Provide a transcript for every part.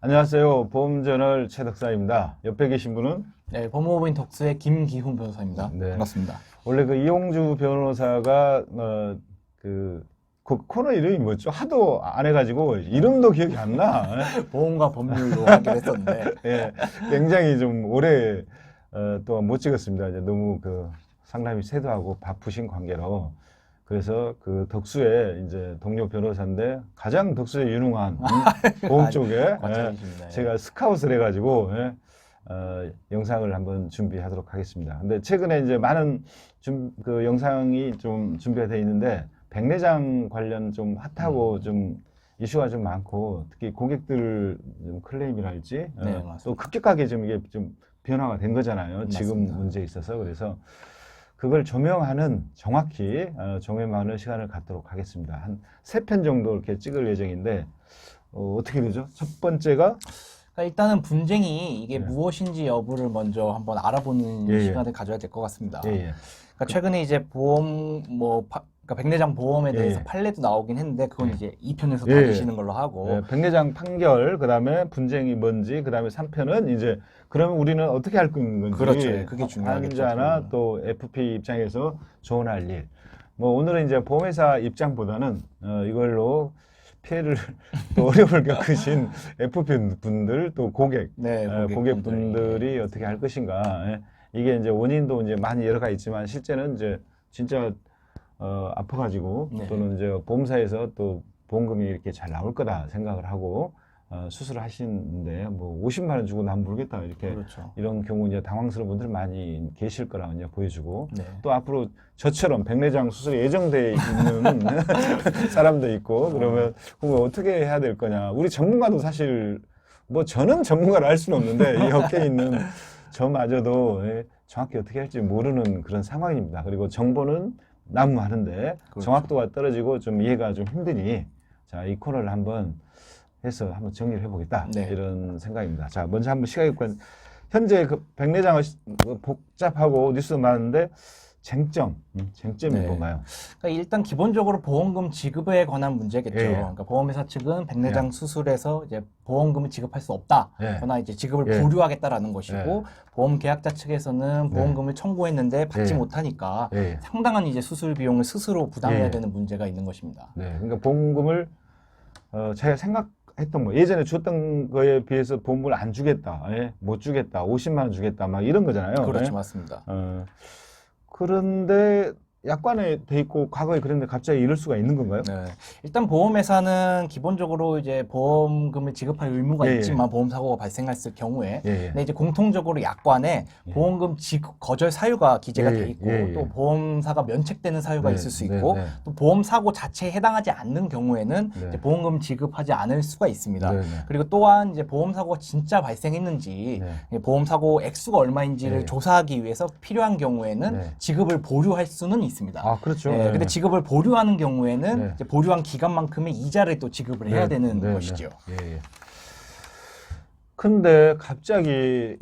안녕하세요. 보험저널 최덕사입니다. 옆에 계신 분은 네, 법무법인 덕수의 김기훈 변호사입니다. 네. 반갑습니다. 원래 그 이용주 변호사가 그 코너 이름이 뭐죠? 하도 안 해가지고 이름도 기억이 안 나. 보험과 법률로 하기로 했었는데 예, 굉장히 좀 오래 동안 못 찍었습니다. 이제 너무 그 상담이 세도하고 바쁘신 관계로. 그래서 그 덕수의 이제 동료 변호사인데 가장 덕수에 유능한 보험 쪽에 과찬이십니다. 제가 스카웃을 해가지고 영상을 한번 준비하도록 하겠습니다. 근데 최근에 이제 많은 그 영상이 좀 준비가 되어 있는데 백내장 관련 좀 핫하고 좀 이슈가 좀 많고 특히 고객들 좀 클레임이랄지 네, 맞습니다. 또 급격하게 좀 이게 좀 변화가 된 거잖아요. 지금 맞습니다. 문제에 있어서. 그래서 그걸 조명하는 정확히 조명하는 시간을 갖도록 하겠습니다. 한 3편 정도 이렇게 찍을 예정인데 어떻게 되죠? 첫 번째가 그러니까 일단은 분쟁이 이게 네. 무엇인지 여부를 먼저 한번 알아보는 예, 예. 시간을 가져야 될 것 같습니다. 예, 예. 그러니까 최근에 이제 보험 그러니까 백내장 보험에 예, 대해서 예. 판례도 나오긴 했는데 그건 예. 이제 2편에서 예, 예. 다루시는 걸로 하고 백내장 판결, 그 다음에 분쟁이 뭔지, 그 다음에 3편은 이제 그러면 우리는 어떻게 할 건지, 그렇죠. 그게 중요하겠죠. 환자나 또 FP 입장에서 조언할 일. 뭐 오늘은 이제 보험회사 입장보다는 이걸로 피해를 또 어려움을 겪으신 FP 분들 또 고객, 네, 고객분들이 어떻게 할 것인가. 예. 이게 이제 원인도 이제 많이 여러 가지 있지만 실제는 이제 진짜 아파가지고 네. 또는 이제 보험사에서 또 보험금이 이렇게 잘 나올 거다 생각을 하고 수술을 하시는데 뭐 50만 원 주고 난 모르겠다 이렇게 그렇죠. 이런 경우 이제 당황스러운 분들 많이 계실 거라고 이제 보여주고 네. 또 앞으로 저처럼 백내장 수술이 예정돼 있는 사람도 있고 그러면 그거 어떻게 해야 될 거냐. 우리 전문가도 사실 뭐 저는 전문가를 할 수는 없는데 이 업계에 있는 저마저도 정확히 어떻게 할지 모르는 그런 상황입니다. 그리고 정보는 난무하는데 그렇죠. 정확도가 떨어지고 좀 이해가 좀 힘드니 자, 이 코너를 한번 해서 한번 정리를 해보겠다 네. 이런 생각입니다. 자, 먼저 한번 시각의관 현재 그 백내장 복잡하고 뉴스 많은데 쟁점이 네. 뭔가요? 그러니까 일단 기본적으로 보험금 지급에 관한 문제겠죠. 예. 그러니까 보험회사 측은 백내장 수술에서 이제 보험금을 지급할 수 없다거나 예. 이제 지급을 예. 보류하겠다라는 것이고 예. 보험 계약자 측에서는 보험금을 청구했는데 받지 예. 못하니까 예. 상당한 이제 수술 비용을 스스로 부담해야 예. 되는 문제가 있는 것입니다. 네, 그러니까 보험금을 제가 생각했던 거 예전에 줬던 거에 비해서 보험금을 안 주겠다, 못 주겠다, 50만 원 주겠다, 막 이런 거잖아요. 그렇죠, 예? 맞습니다. 그런데 약관에 돼 있고 과거에 그랬는데 갑자기 이럴 수가 있는 건가요? 네. 일단 보험회사는 기본적으로 이제 보험금을 지급할 의무가 예, 있지만 보험 사고가 발생했을 경우에 예, 예. 근데 이제 공통적으로 약관에 보험금 지급 거절 사유가 기재가 예, 돼 있고 예, 예. 또 보험사가 면책되는 사유가 네, 있을 수 네, 있고 네. 또 보험 사고 자체에 해당하지 않는 경우에는 네. 이제 보험금 지급하지 않을 수가 있습니다. 네, 네. 그리고 또한 이제 보험 사고가 진짜 발생했는지 네. 보험 사고 액수가 얼마인지를 네. 조사하기 위해서 필요한 경우에는 네. 지급을 보류할 수는 있습니다. 아, 그렇죠. 네, 근데 지급을 보류하는 경우에는 네. 이제 보류한 기간만큼의 이자를 또 지급을 해야 되는 네, 것이죠. 네. 예, 예. 근데 갑자기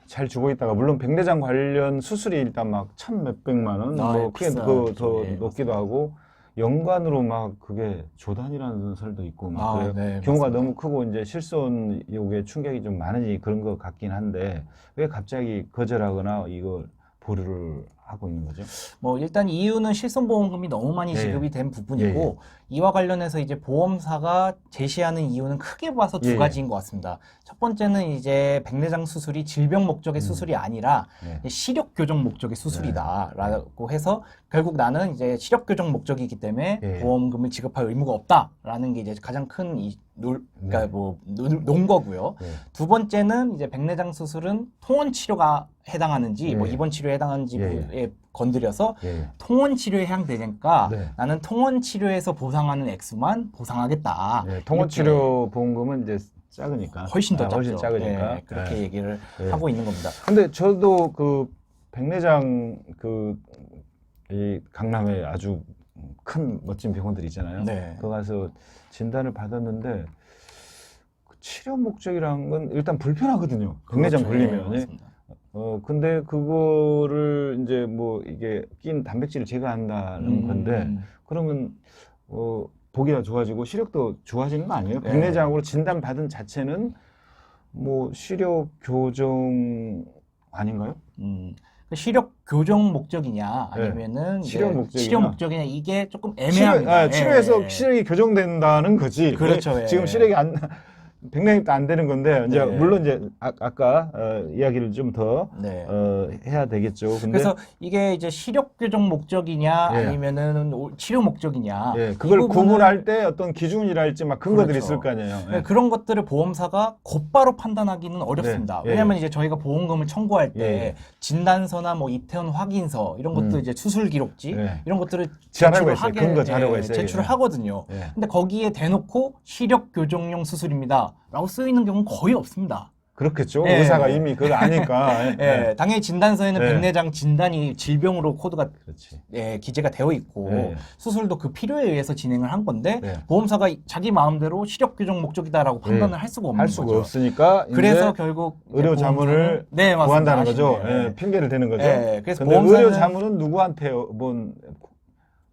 잘 주고 있다가 물론 백내장 관련 수술이 일단 막 천 몇백만 원, 아, 뭐 크게 비싸죠. 더 예, 높기도 하고 연간으로 막 그게 조단이라는 설도 있고 막 아, 그래요. 네, 경우가 맞습니다. 너무 크고 이제 실손 요게 충격이 좀 많으니 그런 것 같긴 한데 왜 갑자기 거절하거나 이걸 보류를 하고 있는 거죠? 뭐 일단 이유는 실손보험금이 너무 많이 예, 지급이 된 부분이고 이와 관련해서 이제 보험사가 제시하는 이유는 크게 봐서 두 예, 가지인 것 같습니다. 첫 번째는 이제 백내장 수술이 질병 목적의 수술이 아니라 네. 시력 교정 목적의 수술이다라고 해서 결국 나는 이제 시력 교정 목적이기 때문에 예. 보험금을 지급할 의무가 없다라는 게 이제 가장 큰 그러니까 논 거고요. 네. 두 번째는 이제 백내장 수술은 통원 치료가 해당하는지 뭐 예. 입원 치료에 해당하는지에 예. 건드려서 예. 통원 치료에 해당되니까 네. 나는 통원 치료에서 보상하는 액수만 보상하겠다. 네, 통원치료 보험금은 이제 작으니까 훨씬 더 작죠. 훨씬 작으니까 네, 그렇게 네. 얘기를 네. 하고 있는 겁니다. 근데 저도 그 백내장 이 강남에 아주 큰 멋진 병원들 있잖아요. 네. 거기 가서 진단을 받았는데 그 치료 목적이란 건 일단 불편하거든요. 백내장 그렇죠. 예, 걸리면. 맞습니다. 근데 그거를 이제 뭐 이게 낀 단백질을 제거한다는 건데 그러면 보기가 좋아지고 시력도 좋아지는 거 아니에요? 네. 백내장으로 진단받은 자체는 뭐 시력 교정 아닌가요? 시력 교정 목적이냐 아니면은 이제 치료 목적이냐. 치료 목적이냐 이게 조금 애매합니다. 치료에서 예. 시력이 교정된다는 거지. 그렇죠. 예. 지금 시력이 백내장도 안 되는 건데 이제 네. 물론 이제 아까 이야기를 좀 더 네. 해야 되겠죠. 근데 그래서 이게 이제 시력 교정 목적이냐 예. 아니면은 치료 목적이냐 예, 그걸 이 부분은 구분할 때 어떤 기준이랄지 막 근거들이 그렇죠. 있을 거 아니에요. 예. 그런 것들을 보험사가 곧바로 판단하기는 어렵습니다. 네. 예. 왜냐하면 이제 저희가 보험금을 청구할 때 예. 진단서나 뭐 입퇴원 확인서 이런 것들 이제 수술 기록지 예. 이런 것들을 자료가 제출을 있어요. 하게 근거 자료가 있어요. 제출을 예. 하거든요. 예. 근데 거기에 대놓고 시력 교정용 수술입니다라고 쓰여 있는 경우는 거의 없습니다. 그렇겠죠. 예. 의사가 이미 그걸 아니까. 예, 당연히 진단서에는 예. 백내장 진단이 질병으로 코드가 그렇지. 기재가 되어 있고 예. 수술도 그 필요에 의해서 진행을 한 건데 예. 보험사가 자기 마음대로 시력 교정 목적이다라고 판단을 할 수가 없는 할 수가 거죠. 없으니까 그래서 이제 결국 이제 의료 보험사는- 자문을 네, 맞습니다. 구한다는 거죠. 아시네요. 예, 핑계를 대는 거죠. 예, 그래서 근데 보험사는 의료 자문은 누구한테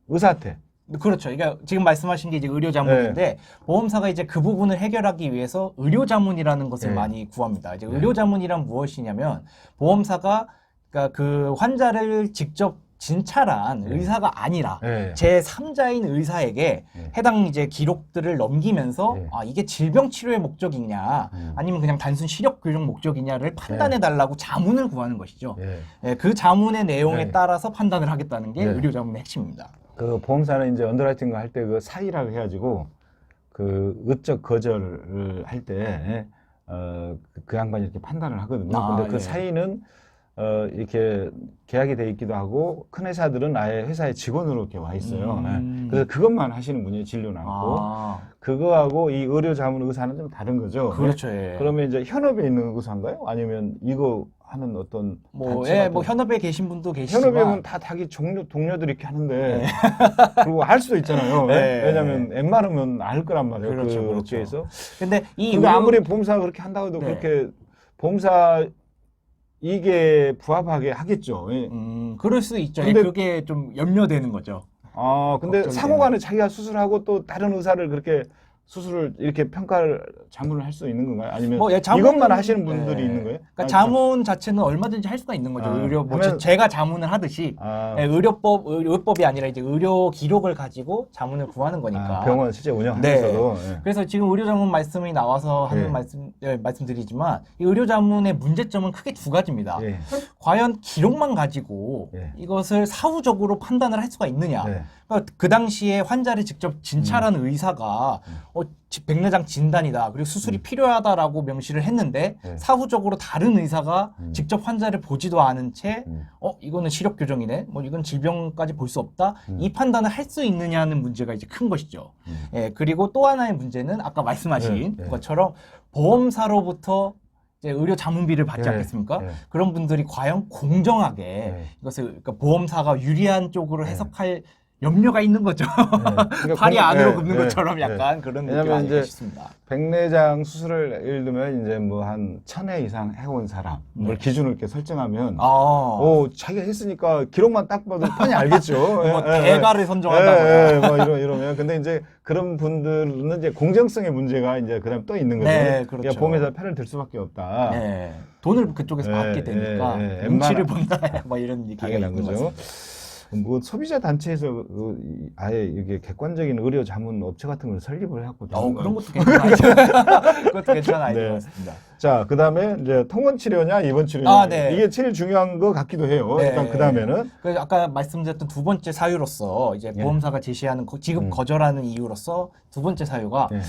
의사한테. 그렇죠. 그러니까 지금 말씀하신 게 이제 의료 자문인데 보험사가 이제 그 부분을 해결하기 위해서 의료 자문이라는 것을 네. 많이 구합니다. 이제 네. 의료 자문이란 무엇이냐면 보험사가 그러니까 그 환자를 직접 진찰한 네. 의사가 아니라 예. 제3자인 의사에게 네. 해당 이제 기록들을 넘기면서 네. 아 이게 질병 치료의 목적이냐 아니면 그냥 단순 시력 교정 목적이냐를 판단해 달라고 자문을 구하는 것이죠. 예. 예, 그 자문의 내용에 네. 따라서 판단을 하겠다는 게 네. 의료 자문의 핵심입니다. 그 보험사는 이제 언더라이팅 거 할 때 그 사의라고 해가지고 그 의적 거절을 할 때 그 양반이 이렇게 판단을 하거든요. 아, 근데 그 예. 사의는 이렇게 계약이 돼 있기도 하고 큰 회사들은 아예 회사의 직원으로 이렇게 와 있어요. 예. 그래서 그것만 하시는 분이 진료는 않고 아, 그거하고 이 의료 자문 의사는 좀 다른 거죠. 그렇죠. 예. 그러면 이제 현업에 있는 의사인가요? 아니면 이거 하는 어떤 뭐, 단체 예, 같은 뭐 현업에 계신 분도 계시지만 현업에 보면 다 자기 동료들이 이렇게 하는데 그리고 할 수도 있잖아요. 네. 왜냐하면 웬만하면 알 거란 말이에요. 그렇죠, 그 그렇죠. 업계에서. 근데 이 근데 의료- 아무리 보험사가 그렇게 한다고 해도 네. 그렇게 보험사 이게 부합하게 하겠죠. 예. 그럴 수 있죠. 근데- 그게 좀 염려되는 거죠. 아, 근데 걱정이 상호간에 자기가 수술하고 또 다른 의사를 그렇게 수술을 이렇게 평가를 자문을 할 수 있는 건가요? 아니면 뭐, 예, 자문은- 이것만 하시는 분들이 예. 있는 거예요? 그러니까 아니, 자문 자체는 얼마든지 할 수가 있는 거죠. 아, 의료 뭐 그러면- 제가 자문을 하듯이 아, 예, 의료법이 아니라 이제 의료 기록을 가지고 자문을 구하는 거니까. 병원 실제 운영하면서도. 예. 그래서 지금 의료 자문 말씀이 나와서 하는 예. 말씀드리지만 이 의료 자문의 문제점은 크게 두 가지입니다. 예. 과연 기록만 가지고 예. 이것을 사후적으로 판단을 할 수가 있느냐? 네. 그러니까 그 당시에 환자를 직접 진찰한 의사가 백내장 진단이다. 그리고 수술이 필요하다라고 명시를 했는데 네. 사후적으로 다른 의사가 직접 환자를 보지도 않은 채 음. 이거는 시력 교정이네. 뭐 이건 질병까지 볼 수 없다. 이 판단을 할 수 있느냐는 문제가 이제 큰 것이죠. 예, 그리고 또 하나의 문제는 아까 말씀하신 네, 네. 것처럼 보험사로부터 이제 의료 자문비를 받지 네, 않겠습니까? 네. 그런 분들이 과연 공정하게 네. 이것을 그러니까 보험사가 유리한 쪽으로 해석할 염려가 있는 거죠. 그러니까 팔이 안으로 네, 굽는 네, 것처럼 네. 약간 그런 느낌이 왜냐면 아닐까 이제 싶습니다. 백내장 수술을 예를 들면 이제 뭐 한 1000회 이상 해온 사람 을 기준을 이렇게 설정하면 자기가 했으니까 기록만 딱 봐도 뻔히 알겠죠. 뭐 대가를 선정한다거나. 예, 뭐 이러면 근데 이제 그런 분들은 이제 공정성의 문제가 이제 그다음 또 있는 거죠. 네, 그렇죠. 그러니까 보험회사 편을 들 수밖에 없다. 네. 돈을 그쪽에서 예, 받게 되니까 예, 예. 눈치를 본다. 뭐 이런 얘기가 당연한 있는 거죠. 거죠. 뭐 소비자 단체에서 아예 이게 객관적인 의료 자문 업체 같은 걸 설립을 해갖고 그런 것도 괜찮아요. 그것도 괜찮은 아이디어 네. 같습니다. 자, 그다음에 이제 통원 치료냐 입원 치료냐 아, 네. 이게 제일 중요한 것 같기도 해요. 네. 일단 그다음에는 그래서 아까 말씀드렸던 두 번째 사유로서 이제 예. 보험사가 제시하는 지급 거절하는 이유로서 두 번째 사유가 예.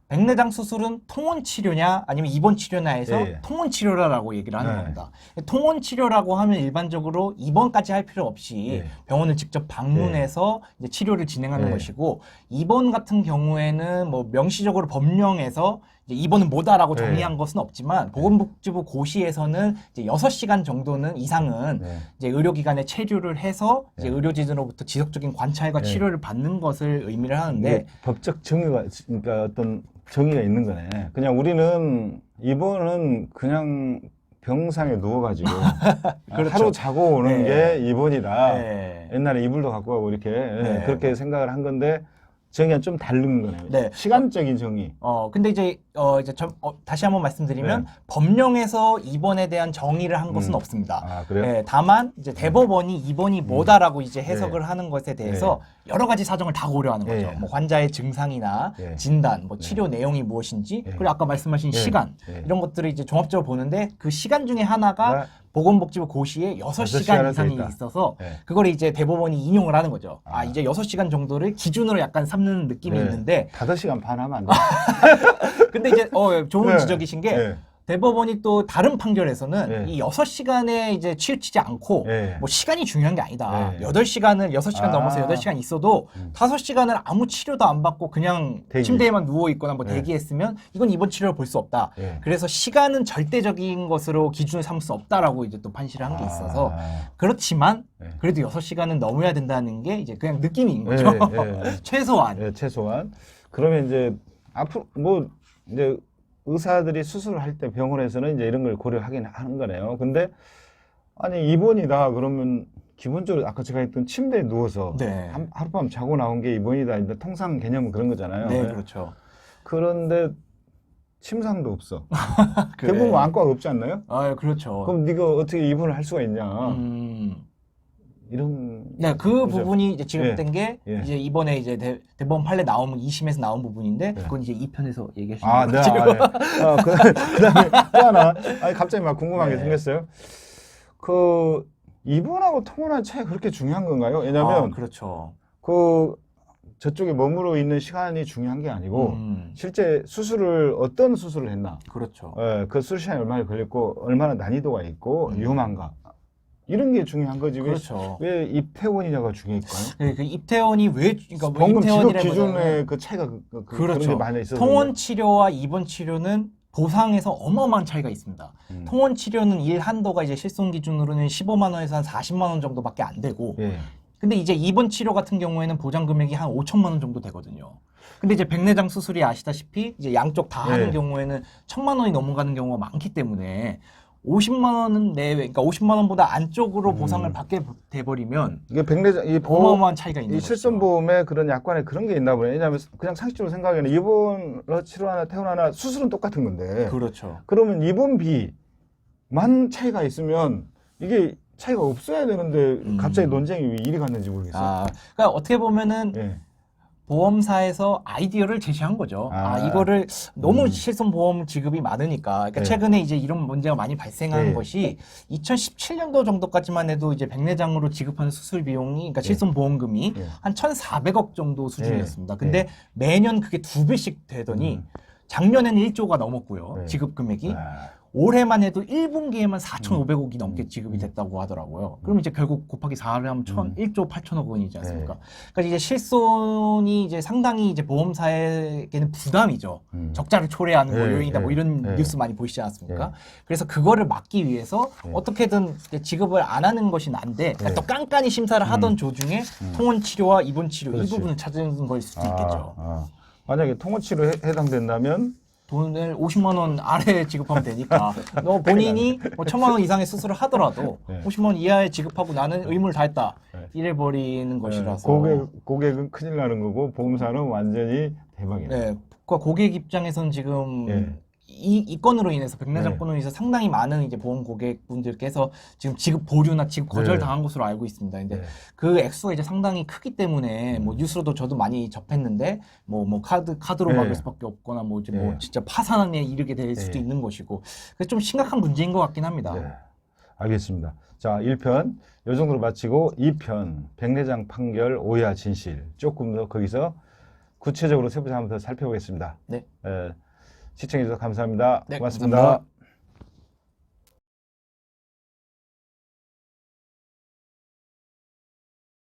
백내장 수술은 통원 치료냐 아니면 입원 치료냐 해서 예. 통원 치료라고 얘기를 하는 네. 겁니다. 통원 치료라고 하면 일반적으로 입원까지 할 필요 없이 예. 병원을 직접 방문해서 이제 치료를 진행하는 예. 것이고 입원 같은 경우에는 뭐 명시적으로 법령에서 이제 입원은 뭐다라고 네. 정의한 것은 없지만 보건복지부 고시에서는 이제 6시간 정도는 이상은 네. 이제 의료기관에 체류를 해서 이제 네. 의료진으로부터 지속적인 관찰과 네. 치료를 받는 것을 의미를 하는데 이게 법적 정의가 그러니까 어떤 정의가 있는 거네. 그냥 우리는 입원은 그냥 병상에 누워가지고 그렇죠. 하루 자고 오는 네. 게 입원이다. 네. 옛날에 이불도 갖고 가고 이렇게 네. 그렇게 생각을 한 건데 정의가 좀 다른 거네요. 네. 시간적인 정의. 근데 이제 다시 한번 말씀드리면 네. 법령에서 입원에 대한 정의를 한 것은 없습니다. 아, 그래요? 예, 다만 이제 대법원이 입원이 뭐다라고 이제 해석을 네. 하는 것에 대해서 여러 가지 사정을 다 고려하는 거죠. 네. 뭐 환자의 증상이나 네. 진단, 뭐 치료 내용이 무엇인지, 네. 그리고 아까 말씀하신 네. 시간 네. 이런 것들을 이제 종합적으로 보는데 그 시간 중에 하나가 보건복지부 고시에 6시간 시간은 이상이 돼 있다. 있어서 네. 그걸 이제 대법원이 인용을 하는 거죠. 아. 이제 6시간 정도를 기준으로 약간 삼는 느낌이 네. 있는데 5시간 반 하면 안 돼. 근데 이제 좋은 네. 지적이신 게 네. 대법원이 또 다른 판결에서는 네. 이 6시간에 이제 치우치지 않고 네. 뭐 시간이 중요한 게 아니다. 네. 6시간 아. 넘어서 8시간 있어도 5시간을 아무 치료도 안 받고 그냥 대기. 침대에만 누워 있거나 뭐 네. 대기했으면 이건 입원 치료를 볼 수 없다. 네. 그래서 시간은 절대적인 것으로 기준을 삼을 수 없다라고 이제 또 판시를 한 게 있어서 그렇지만 네. 그래도 6시간은 넘어야 된다는 게 이제 그냥 느낌인 네, 거죠. 네. 최소한. 네, 최소한. 그러면 이제 앞으로 뭐 이제 의사들이 수술을 할 때 병원에서는 이제 이런 걸 고려하긴 하는 거네요. 근데 아니 입원이다 그러면 기본적으로 아까 제가 했던 침대에 누워서 네. 하룻밤 자고 나온 게 입원이다. 이제 통상 개념은 그런 거잖아요. 네, 그렇죠. 그런데 침상도 없어. 그래. 대부분 안과가 없지 않나요? 그렇죠. 그럼 네가 어떻게 입원을 할 수가 있냐? 이런. 네, 그 거죠. 부분이 이제 지급된 게 예. 이제 이번에 이제 대법원 판례 나오면 2심에서 나온 부분인데 네. 그건 이제 2편에서 얘기하시는 아, 거죠. 네. 그다음에 또 하나. 아니 갑자기 막 궁금한 게 네. 생겼어요. 그 입원하고 통원하는 차이 그렇게 중요한 건가요? 왜냐면 그렇죠. 그 저쪽에 머무르 있는 시간이 중요한 게 아니고 실제 수술을 어떤 수술을 했나, 그렇죠. 그 수술 시간이 얼마나 걸렸고 얼마나 난이도가 있고 위험한가 이런 게 중요한 거지. 그렇죠. 왜 입퇴원이냐가 중요할까요? 네, 그 입퇴원이 왜 그러니까 뭐 방금 지급 입퇴원이라기보다는 기준의 그 차이가 그런 게 그렇죠. 많이 있어서 통원 치료와 입원 치료는 보상에서 어마어마한 차이가 있습니다. 통원 치료는 일 한도가 이제 실손 기준으로는 15만 원에서 한 40만 원 정도밖에 안 되고 예. 근데 이제 입원 치료 같은 경우에는 보장 금액이 한 5천만 원 정도 되거든요. 근데 이제 백내장 수술이 아시다시피 이제 양쪽 다 네. 하는 경우에는 1,000만 원이 넘어가는 경우가 많기 때문에 50만 원은 내외, 그러니까 50만 원보다 안쪽으로 보상을 받게 돼버리면 이게 백내장 이 어마어마한 차이가 있는 이 거죠. 실손보험에 그런 약관에 그런 게 있나 보네. 왜냐하면 그냥 상식적으로 생각하기에는 입원 치료하나 퇴원하나 수술은 똑같은 건데. 그렇죠. 그러면 입원비만 차이가 있으면 이게 차이가 없어야 되는데 갑자기 논쟁이 왜 이리 갔는지 모르겠어요. 그러니까 어떻게 보면은 예. 보험사에서 아이디어를 제시한 거죠. 아. 이거를 너무 실손보험 지급이 많으니까. 그러니까 네. 최근에 이제 이런 문제가 많이 발생한 네. 것이 2017년도 정도까지만 해도 이제 백내장으로 지급하는 수술 비용이, 그러니까 실손보험금이 네. 한 1,400억 정도 수준이었습니다. 네. 근데 매년 그게 2배씩 되더니 작년에는 1조가 넘었고요. 네. 지급 금액이. 아, 올해만 해도 1분기에만 4,500억이 넘게 지급이 됐다고 하더라고요. 그럼 이제 결국 곱하기 4를 하면 1조 8천억 원이지 않습니까? 그러니까 이제 실손이 이제 상당히 이제 보험사에게는 부담이죠. 적자를 초래하는 뭐 네, 요인이다 뭐 네, 이런 네. 뉴스 많이 보시지 않았습니까? 네. 그래서 그거를 막기 위해서 네. 어떻게든 이제 지급을 안 하는 것이 난데 그러니까 네. 또 깐깐히 심사를 하던 조중에 통원 치료와 입원 치료 이 그렇지. 부분을 찾은 걸 수도 있겠죠. 만약에 통원치료 해당된다면 돈을 50만 원 아래에 지급하면 되니까 너 본인이 뭐 1,000만 원 이상의 수술을 하더라도 네. 50만 원 이하에 지급하고 나는 의무를 다했다 네. 이래버리는 것이라서 고객은 큰일 나는 거고 보험사는 완전히 대박이네. 네, 그러니까 고객 입장에서는 지금 네. 이 건으로 인해서 백내장 네. 건으로 인해서 상당히 많은 이제 보험 고객분들께서 지금 지급 보류나 지급 거절 네. 당한 것으로 알고 있습니다. 근데 네. 그 액수가 이제 상당히 크기 때문에 뭐 뉴스로도 저도 많이 접했는데 뭐 카드로 네. 막을 수밖에 없거나 뭐 이제 뭐 네. 진짜 파산에 이르게 될 수도 네. 있는 것이고 그래서 좀 심각한 문제인 것 같긴 합니다. 네. 알겠습니다. 자, 1편 요 정도로 마치고 2편 백내장 판결 오야 진실 조금 더 거기서 구체적으로 세부적으로 한번 더 살펴보겠습니다. 네. 시청해주셔서 감사합니다. 네, 고맙습니다. 감사합니다.